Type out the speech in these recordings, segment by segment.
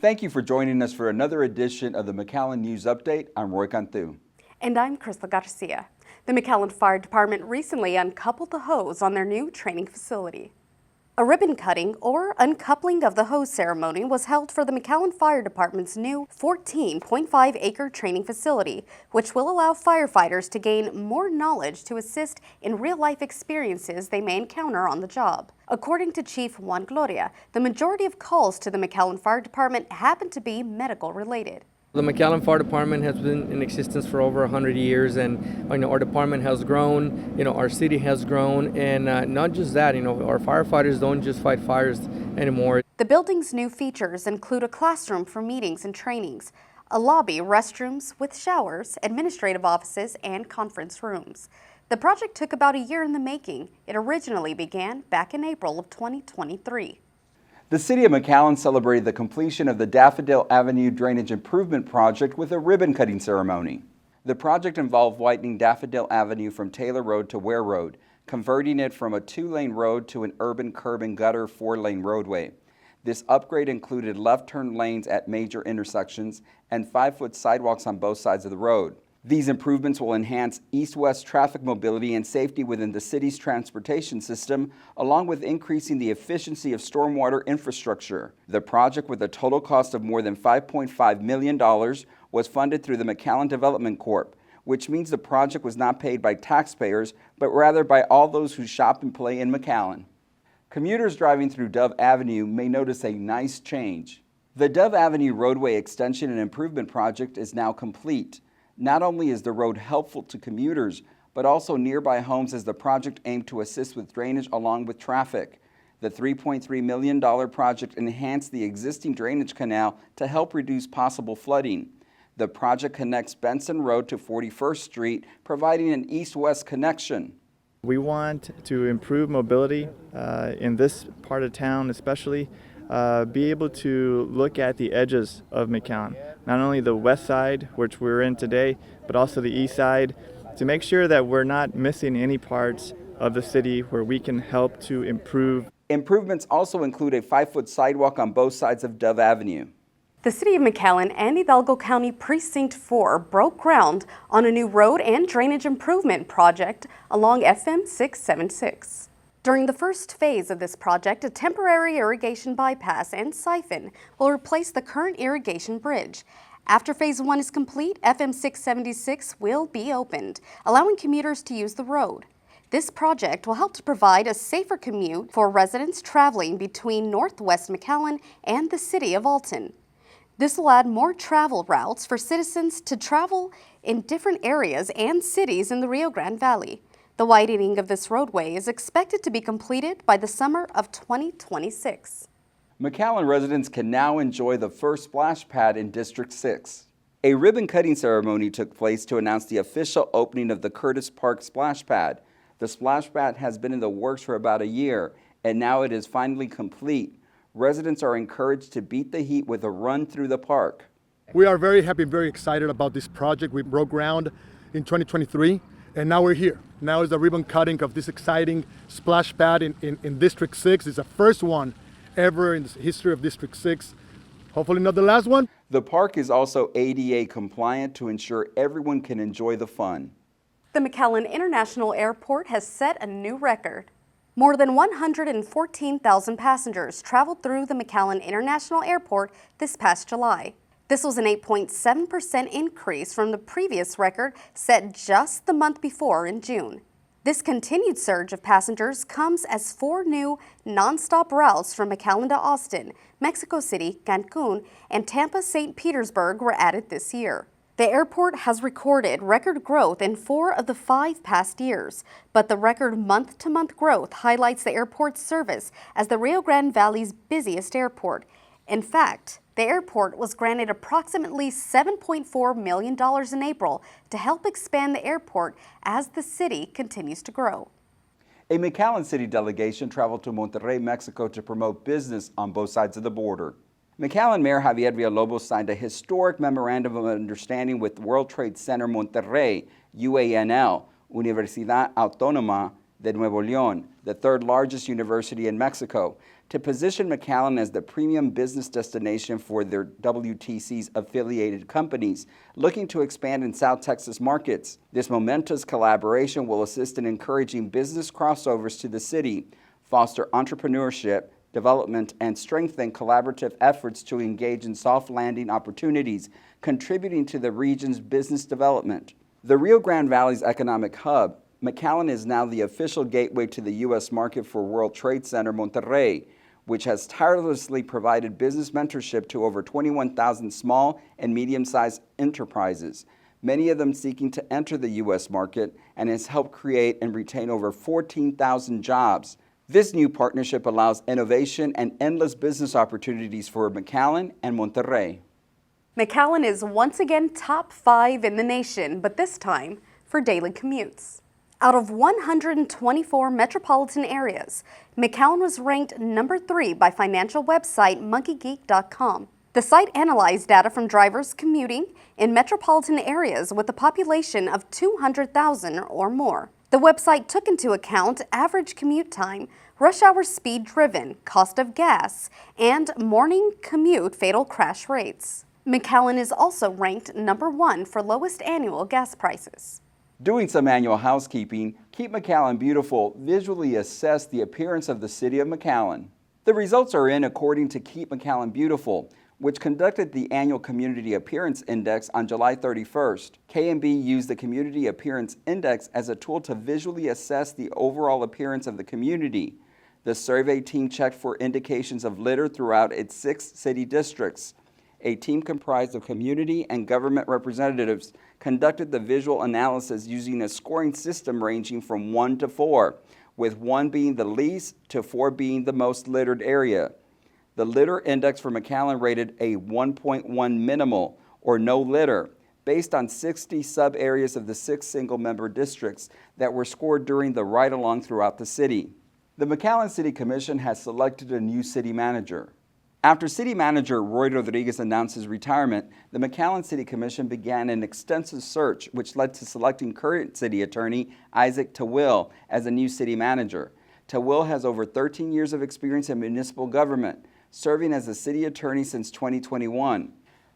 Thank you for joining us for another edition of the McAllen News Update. I'm Roy Cantu. And I'm Crystal Garcia. The McAllen Fire Department recently uncoupled the hose on their new training facility. A ribbon cutting or uncoupling of the hose ceremony was held for the McAllen Fire Department's new 14.5-acre training facility, which will allow firefighters to gain more knowledge to assist in real-life experiences they may encounter on the job. According to Chief Juan Gloria, the majority of calls to the McAllen Fire Department happen to be medical-related. The McAllen Fire Department has been in existence for over 100 years, and our department has grown. Our city has grown, and not just that. Our firefighters don't just fight fires anymore. The building's new features include a classroom for meetings and trainings, a lobby, restrooms with showers, administrative offices, and conference rooms. The project took about a year in the making. It originally began back in April of 2023. The City of McAllen celebrated the completion of the Daffodil Avenue Drainage Improvement Project with a ribbon-cutting ceremony. The project involved widening Daffodil Avenue from Taylor Road to Ware Road, converting it from a 2-lane road to an urban curb and gutter 4-lane roadway. This upgrade included left turn lanes at major intersections and 5-foot sidewalks on both sides of the road. These improvements will enhance east-west traffic mobility and safety within the city's transportation system, along with increasing the efficiency of stormwater infrastructure. The project, with a total cost of more than $5.5 million, was funded through the McAllen Development Corp., which means the project was not paid by taxpayers, but rather by all those who shop and play in McAllen. Commuters driving through Dove Avenue may notice a nice change. The Dove Avenue roadway extension and improvement project is now complete. Not only is the road helpful to commuters, but also nearby homes, as the project aimed to assist with drainage along with traffic. The $3.3 million project enhanced the existing drainage canal to help reduce possible flooding. The project connects Benson Road to 41st Street, providing an east-west connection. We want to improve mobility in this part of town, especially be able to look at the edges of McAllen, not only the west side, which we're in today, but also the east side, to make sure that we're not missing any parts of the city where we can help to improve. Improvements also include a 5-foot sidewalk on both sides of Dove Avenue. The City of McAllen and Hidalgo County Precinct 4 broke ground on a new road and drainage improvement project along FM 676. During the first phase of this project, a temporary irrigation bypass and siphon will replace the current irrigation bridge. After Phase 1 is complete, FM 676 will be opened, allowing commuters to use the road. This project will help to provide a safer commute for residents traveling between Northwest McAllen and the city of Alton. This will add more travel routes for citizens to travel in different areas and cities in the Rio Grande Valley. The widening of this roadway is expected to be completed by the summer of 2026. McAllen residents can now enjoy the first splash pad in District 6. A ribbon-cutting ceremony took place to announce the official opening of the Curtis Park splash pad. The splash pad has been in the works for about a year, and now it is finally complete. Residents are encouraged to beat the heat with a run through the park. We are very happy, very excited about this project. We broke ground in 2023. And now we're here. Now is the ribbon cutting of this exciting splash pad in District 6. It's the first one ever in the history of District 6. Hopefully not the last one. The park is also ADA compliant to ensure everyone can enjoy the fun. The McAllen International Airport has set a new record. More than 114,000 passengers traveled through the McAllen International Airport this past July. This was an 8.7% increase from the previous record set just the month before in June. This continued surge of passengers comes as 4 new nonstop routes from McAllen to Austin, Mexico City, Cancun, and Tampa-St. Petersburg were added this year. The airport has recorded record growth in 4 of the 5 past years, but the record month-to-month growth highlights the airport's service as the Rio Grande Valley's busiest airport. In fact, the airport was granted approximately $7.4 million in April to help expand the airport as the city continues to grow. A McAllen City delegation traveled to Monterrey, Mexico to promote business on both sides of the border. McAllen Mayor Javier Villalobos signed a historic memorandum of understanding with World Trade Center Monterrey, UANL, Universidad Autónoma de Nuevo León, the third largest university in Mexico, to position McAllen as the premium business destination for their WTC's affiliated companies looking to expand in South Texas markets. This momentous collaboration will assist in encouraging business crossovers to the city, foster entrepreneurship, development, and strengthen collaborative efforts to engage in soft landing opportunities, contributing to the region's business development. The Rio Grande Valley's economic hub, McAllen is now the official gateway to the U.S. market for World Trade Center Monterrey, which has tirelessly provided business mentorship to over 21,000 small and medium-sized enterprises, many of them seeking to enter the U.S. market, and has helped create and retain over 14,000 jobs. This new partnership allows innovation and endless business opportunities for McAllen and Monterrey. McAllen is once again top 5 in the nation, but this time for daily commutes. Out of 124 metropolitan areas, McAllen was ranked number 3 by financial website monkeygeek.com. The site analyzed data from drivers commuting in metropolitan areas with a population of 200,000 or more. The website took into account average commute time, rush hour speed driven, cost of gas, and morning commute fatal crash rates. McAllen is also ranked number 1 for lowest annual gas prices. Doing some annual housekeeping, Keep McAllen Beautiful visually assessed the appearance of the city of McAllen. The results are in according to Keep McAllen Beautiful, which conducted the annual Community Appearance Index on July 31st. K&B used the Community Appearance Index as a tool to visually assess the overall appearance of the community. The survey team checked for indications of litter throughout its 6 city districts. A team comprised of community and government representatives conducted the visual analysis using a scoring system ranging from 1 to 4, with 1 being the least to 4 being the most littered area. The litter index for McAllen rated a 1.1 minimal, or no litter, based on 60 sub-areas of the 6 single-member districts that were scored during the ride-along throughout the city. The McAllen City Commission has selected a new city manager. After City Manager Roy Rodriguez announced his retirement, the McAllen City Commission began an extensive search which led to selecting current City Attorney Isaac Tawil as the new City Manager. Tawil has over 13 years of experience in municipal government, serving as the City Attorney since 2021.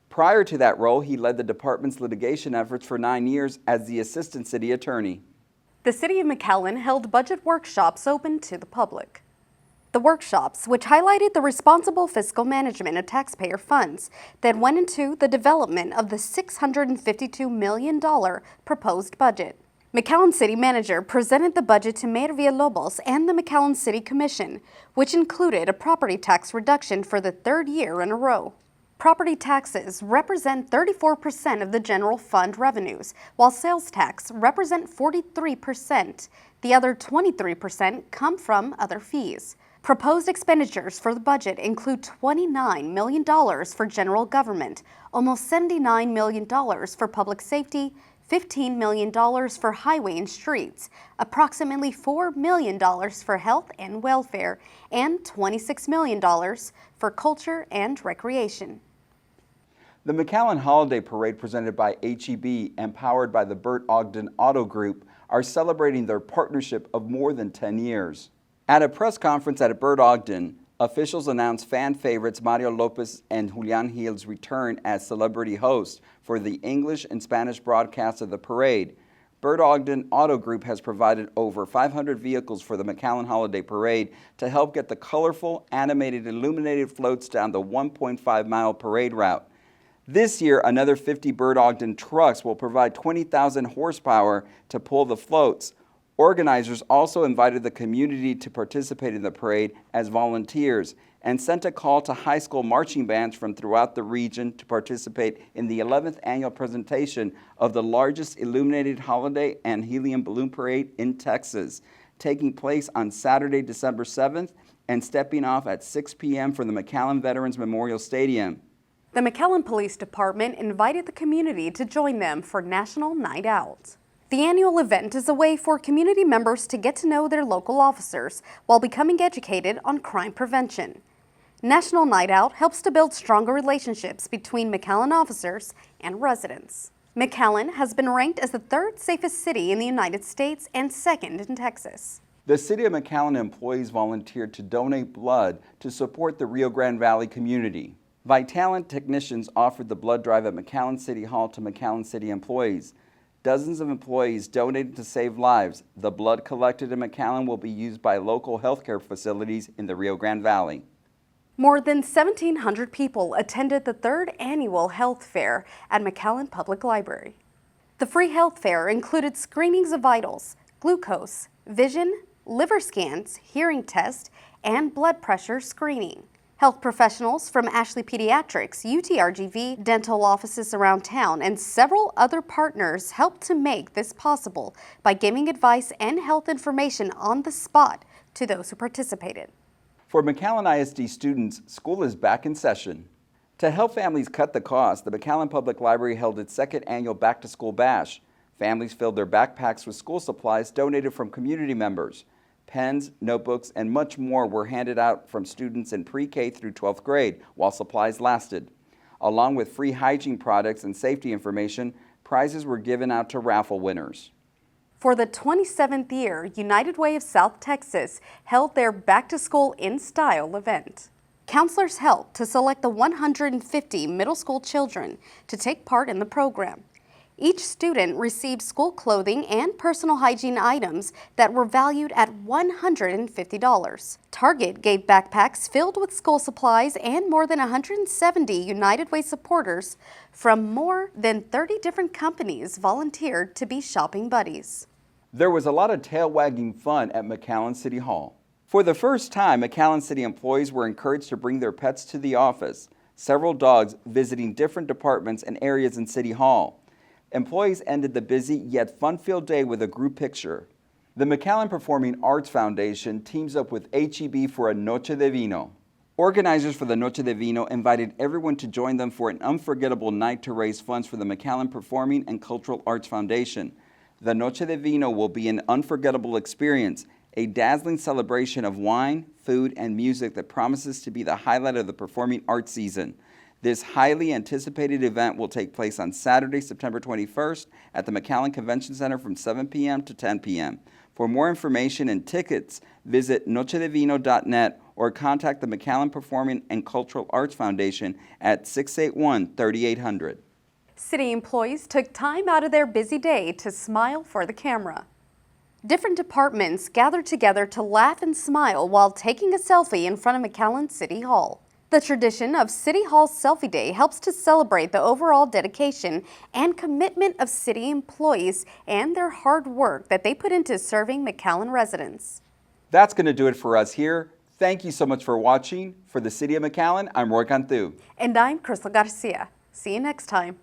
Prior to that role, he led the department's litigation efforts for 9 years as the Assistant City Attorney. The City of McAllen held budget workshops open to the public. The workshops, which highlighted the responsible fiscal management of taxpayer funds that went into the development of the $652 million proposed budget. McAllen City Manager presented the budget to Mayor Villalobos and the McAllen City Commission, which included a property tax reduction for the 3rd year in a row. Property taxes represent 34% of the general fund revenues, while sales tax represent 43%. The other 23% come from other fees. Proposed expenditures for the budget include $29 million for general government, almost $79 million for public safety, $15 million for highway and streets, approximately $4 million for health and welfare, and $26 million for culture and recreation. The McAllen Holiday Parade presented by H-E-B and powered by the Bert Ogden Auto Group are celebrating their partnership of more than 10 years. At a press conference at Bert Ogden, officials announced fan favorites Mario Lopez and Julian Gil's return as celebrity hosts for the English and Spanish broadcast of the parade. Bert Ogden Auto Group has provided over 500 vehicles for the McAllen Holiday Parade to help get the colorful, animated, illuminated floats down the 1.5-mile parade route. This year, another 50 Bert Ogden trucks will provide 20,000 horsepower to pull the floats. Organizers also invited the community to participate in the parade as volunteers and sent a call to high school marching bands from throughout the region to participate in the 11th annual presentation of the largest illuminated holiday and helium balloon parade in Texas, taking place on Saturday, December 7th and stepping off at 6 p.m. from the McAllen Veterans Memorial Stadium. The McAllen Police Department invited the community to join them for National Night Out. The annual event is a way for community members to get to know their local officers while becoming educated on crime prevention. National Night Out helps to build stronger relationships between McAllen officers and residents. McAllen has been ranked as the 3rd safest city in the United States and 2nd in Texas. The City of McAllen employees volunteered to donate blood to support the Rio Grande Valley community. Vitalant technicians offered the blood drive at McAllen City Hall to McAllen City employees. Dozens of employees donated to save lives. The blood collected in McAllen will be used by local healthcare facilities in the Rio Grande Valley. More than 1,700 people attended the third annual health fair at McAllen Public Library. The free health fair included screenings of vitals, glucose, vision, liver scans, hearing test, and blood pressure screening. Health professionals from Ashley Pediatrics, UTRGV, dental offices around town, and several other partners helped to make this possible by giving advice and health information on the spot to those who participated. For McAllen ISD students, school is back in session. To help families cut the cost, the McAllen Public Library held its second annual Back to School Bash. Families filled their backpacks with school supplies donated from community members. Pens, notebooks, and much more were handed out from students in pre-K through 12th grade while supplies lasted. Along with free hygiene products and safety information, prizes were given out to raffle winners. For the 27th year, United Way of South Texas held their Back to School in Style event. Counselors helped to select the 150 middle school children to take part in the program. Each student received school clothing and personal hygiene items that were valued at $150. Target gave backpacks filled with school supplies, and more than 170 United Way supporters from more than 30 different companies volunteered to be shopping buddies. There was a lot of tail-wagging fun at McAllen City Hall. For the first time, McAllen City employees were encouraged to bring their pets to the office, several dogs visiting different departments and areas in City Hall. Employees ended the busy yet fun-filled day with a group picture. The McAllen Performing Arts Foundation teams up with HEB for a Noche de Vino. Organizers for the Noche de Vino invited everyone to join them for an unforgettable night to raise funds for the McAllen Performing and Cultural Arts Foundation. The Noche de Vino will be an unforgettable experience, a dazzling celebration of wine, food, and music that promises to be the highlight of the performing arts season. This highly anticipated event will take place on Saturday, September 21st at the McAllen Convention Center from 7 p.m. to 10 p.m. For more information and tickets, visit nochedevino.net or contact the McAllen Performing and Cultural Arts Foundation at 681-3800. City employees took time out of their busy day to smile for the camera. Different departments gathered together to laugh and smile while taking a selfie in front of McAllen City Hall. The tradition of City Hall's Selfie Day helps to celebrate the overall dedication and commitment of city employees and their hard work that they put into serving McAllen residents. That's going to do it for us here. Thank you so much for watching. For the City of McAllen, I'm Roy Cantu. And I'm Crystal Garcia. See you next time.